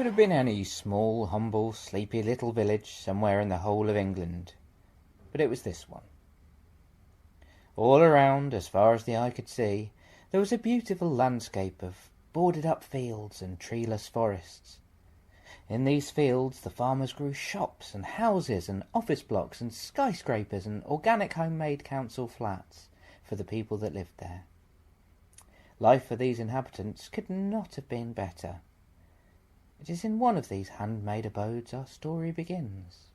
could have been any small, humble, sleepy little village somewhere in the whole of England, but it was this one. All around, as far as the eye could see, there was a beautiful landscape of boarded-up fields and treeless forests. In these fields the farmers grew shops and houses and office blocks and skyscrapers and organic homemade council flats for the people that lived there. Life for these inhabitants could not have been better. It is in one of these handmade abodes our story begins.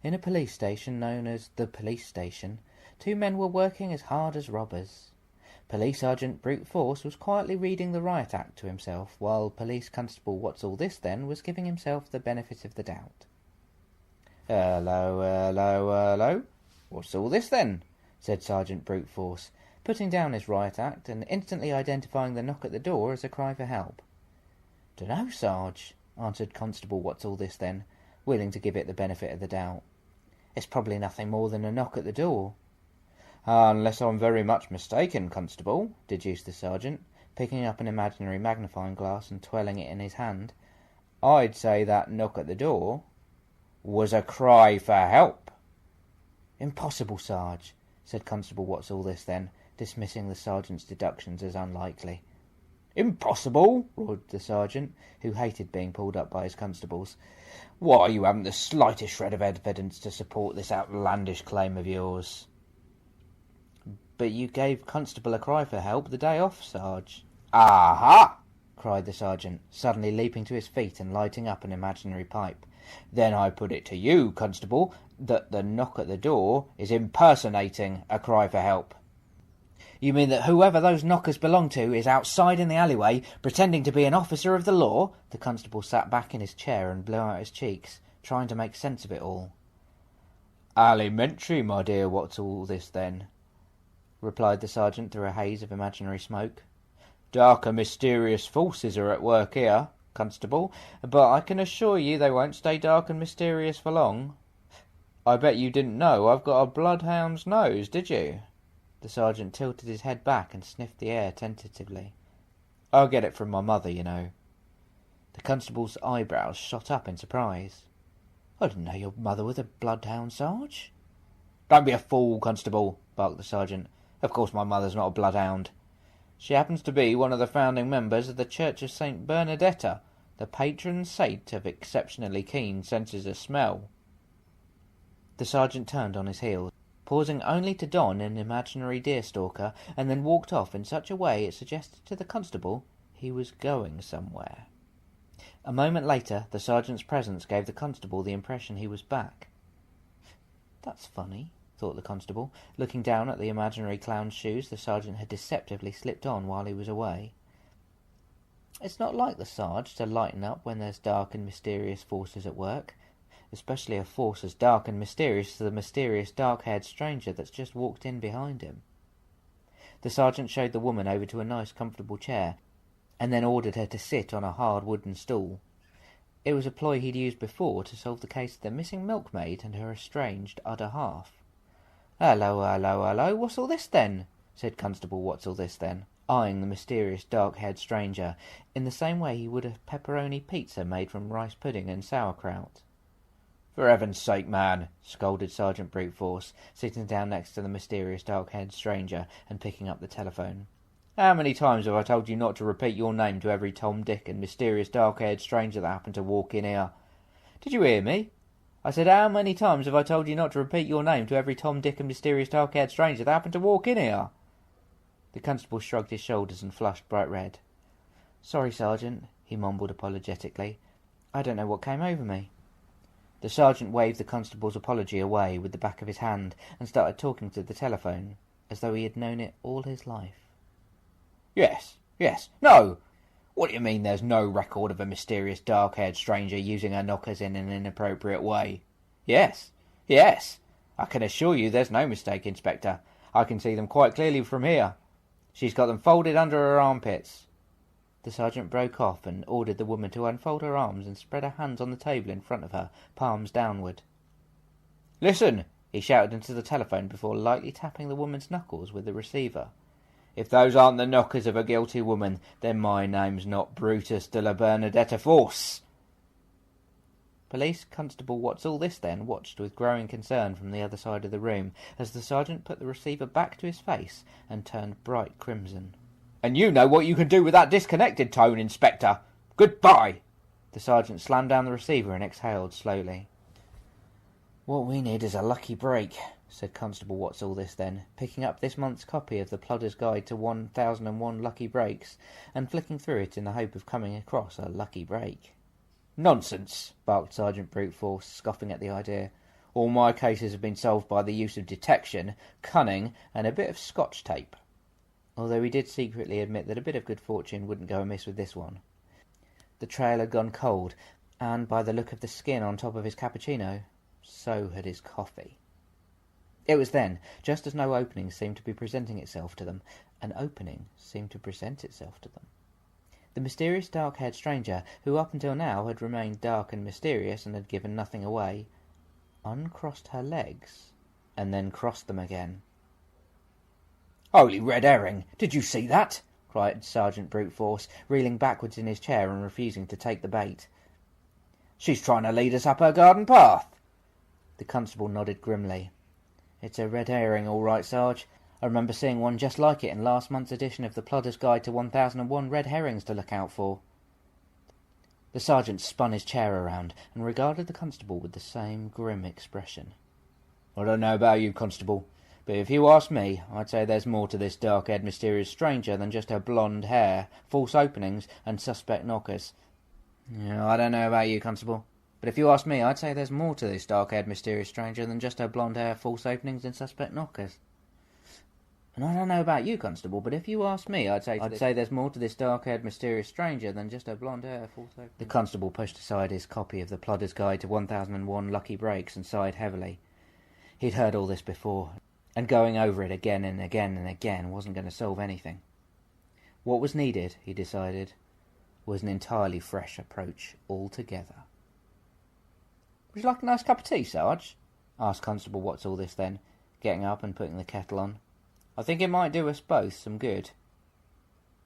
In a police station known as the police station, two men were working as hard as robbers. Police Sergeant Brute Force was quietly reading the Riot Act to himself, while Police Constable What's All This Then was giving himself the benefit of the doubt. "Hello, hello, hello. What's all this then?" said Sergeant Brute Force, putting down his Riot Act and instantly identifying the knock at the door as a cry for help. "Dunno, Sarge," answered Constable What's All This Then, willing to give it the benefit of the doubt. "It's probably nothing more than a knock at the door." "Unless I'm very much mistaken, Constable," deduced the sergeant, picking up an imaginary magnifying glass and twirling it in his hand, "I'd say that knock at the door was a cry for help." "Impossible, Sarge," said Constable What's All This Then, dismissing the sergeant's deductions as unlikely. "Impossible?" roared the sergeant, who hated being pulled up by his constables. "Why, you haven't the slightest shred of evidence to support this outlandish claim of yours." "But you gave Constable a cry for help the day off, Sarge." "Aha!" cried the sergeant, suddenly leaping to his feet and lighting up an imaginary pipe. "Then I put it to you, Constable, that the knock at the door is impersonating a cry for help." "You mean that whoever those knockers belong to is outside in the alleyway, pretending to be an officer of the law?" The constable sat back in his chair and blew out his cheeks, trying to make sense of it all. "Alimentary, my dear, what's all this then?" replied the sergeant through a haze of imaginary smoke. "Dark and mysterious forces are at work here, Constable, but I can assure you they won't stay dark and mysterious for long. I bet you didn't know I've got a bloodhound's nose, did you?" The sergeant tilted his head back and sniffed the air tentatively. "I get it from my mother, you know." The constable's eyebrows shot up in surprise. "I didn't know your mother was a bloodhound, Sarge." "Don't be a fool, Constable," barked the sergeant. "Of course my mother's not a bloodhound. She happens to be one of the founding members of the Church of St. Bernadetta, the patron saint of exceptionally keen senses of smell." The sergeant turned on his heel, pausing only to don an imaginary deerstalker, and then walked off in such a way it suggested to the constable he was going somewhere. A moment later the sergeant's presence gave the constable the impression he was back. "That's funny," thought the constable, looking down at the imaginary clown's shoes the sergeant had deceptively slipped on while he was away. "It's not like the Sarge to lighten up when there's dark and mysterious forces at work, especially a force as dark and mysterious as the mysterious dark-haired stranger that's just walked in behind him." The sergeant showed the woman over to a nice comfortable chair, and then ordered her to sit on a hard wooden stool. It was a ploy he'd used before to solve the case of the missing milkmaid and her estranged other half. "Hello, hello, hello, what's all this then?" said Constable What's All This Then, eyeing the mysterious dark-haired stranger in the same way he would a pepperoni pizza made from rice pudding and sauerkraut. "For heaven's sake, man," scolded Sergeant Brute Force, sitting down next to the mysterious dark-haired stranger and picking up the telephone. "How many times have I told you not to repeat your name to every Tom, Dick and mysterious dark-haired stranger that happened to walk in here? Did you hear me? I said, how many times have I told you not to repeat your name to every Tom, Dick and mysterious dark-haired stranger that happened to walk in here?" The constable shrugged his shoulders and flushed bright red. "Sorry, Sergeant," he mumbled apologetically. "I don't know what came over me." The sergeant waved the constable's apology away with the back of his hand and started talking to the telephone, as though he had known it all his life. Yes, no! What do you mean there's no record of a mysterious dark-haired stranger using her knockers in an inappropriate way? Yes. I can assure you there's no mistake, Inspector. I can see them quite clearly from here. She's got them folded under her armpits." The sergeant broke off and ordered the woman to unfold her arms and spread her hands on the table in front of her, palms downward. "Listen," he shouted into the telephone before lightly tapping the woman's knuckles with the receiver. If those aren't the knockers of a guilty woman, then my name's not Brutus de la Bernadetta Force. Police Constable What's All This Then watched with growing concern from the other side of the room as the sergeant put the receiver back to his face and turned bright crimson. "And you know what you can do with that disconnected tone, Inspector. Goodbye!" The sergeant slammed down the receiver and exhaled slowly. "What we need is a lucky break," said Constable What's All This Then, picking up this month's copy of the Plodder's Guide to 1001 Lucky Breaks and flicking through it in the hope of coming across a lucky break. "Nonsense," barked Sergeant Brute Force, scoffing at the idea. "All my cases have been solved by the use of detection, cunning, and a bit of Scotch tape." Although he did secretly admit that a bit of good fortune wouldn't go amiss with this one. The trail had gone cold, and by the look of the skin on top of his cappuccino, so had his coffee. It was then, just as no opening seemed to be presenting itself to them, an opening seemed to present itself to them. The mysterious dark-haired stranger, who up until now had remained dark and mysterious and had given nothing away, uncrossed her legs and then crossed them again. "Holy red herring! Did you see that?" cried Sergeant Brute Force, reeling backwards in his chair and refusing to take the bait. "She's trying to lead us up her garden path." The constable nodded grimly. "It's a red herring, all right, Sarge. I remember seeing one just like it in last month's edition of the Plodder's Guide to 1001 Red Herrings to Look Out For." The sergeant spun his chair around and regarded the constable with the same grim expression. "I don't know about you, Constable, but if you ask me, I'd say there's more to this dark-haired mysterious stranger than just her blonde hair, false openings, and suspect knockers. I don't know about you, Constable, but if you ask me, I'd say there's more to this dark-haired mysterious stranger than just her blonde hair, false openings, and suspect knockers. And I don't know about you, Constable, but if you ask me, I'd say there's more to this dark-haired mysterious stranger than just her blonde hair, false openings." The constable pushed aside his copy of the Plodder's Guide to 1001 Lucky Breaks and sighed heavily. He'd heard all this before, and going over it again and again and again wasn't going to solve anything. What was needed, he decided, was an entirely fresh approach altogether. "Would you like a nice cup of tea, Sarge?" asked Constable What's All This Then, getting up and putting the kettle on. "I think it might do us both some good."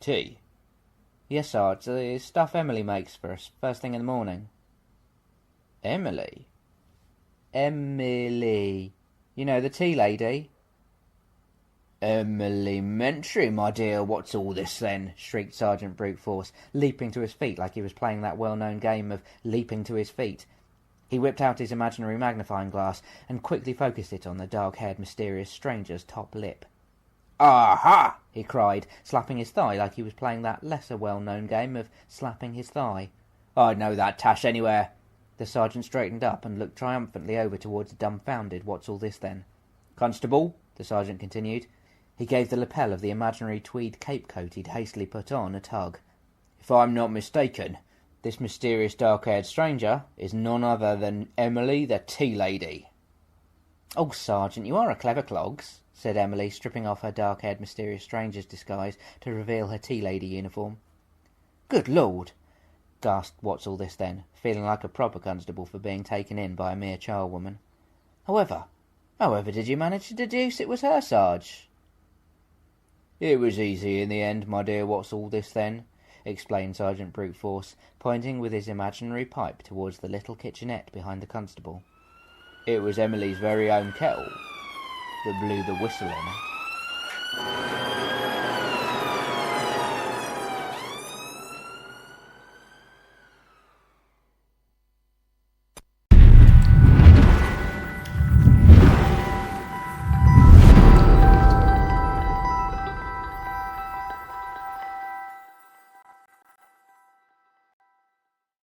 "Tea?" "Yes, Sarge, the stuff Emily makes for us first thing in the morning." "Emily?" "Emily. You know, the tea lady." "Elementary, my dear, what's all this then?" shrieked Sergeant Brute Force, leaping to his feet like he was playing that well-known game of leaping to his feet. He whipped out his imaginary magnifying glass and quickly focused it on the dark-haired mysterious stranger's top lip. "Aha!" he cried, slapping his thigh like he was playing that lesser well-known game of slapping his thigh. "I'd know that tash anywhere." The sergeant straightened up and looked triumphantly over towards the dumbfounded What's All This Then. "Constable," the sergeant continued. He gave the lapel of the imaginary tweed cape coat he'd hastily put on a tug. "If I'm not mistaken, this mysterious dark-haired stranger is none other than Emily the tea lady." "Oh, Sergeant, you are a clever clogs," said Emily, stripping off her dark-haired mysterious stranger's disguise to reveal her tea lady uniform. "Good Lord!" gasped What's All This Then, feeling like a proper constable for being taken in by a mere charwoman. However did you manage to deduce it was her, Sarge?" "It was easy in the end, my dear What's All This Then," explained Sergeant Brute Force, pointing with his imaginary pipe towards the little kitchenette behind the constable. "It was Emily's very own kettle that blew the whistle on her."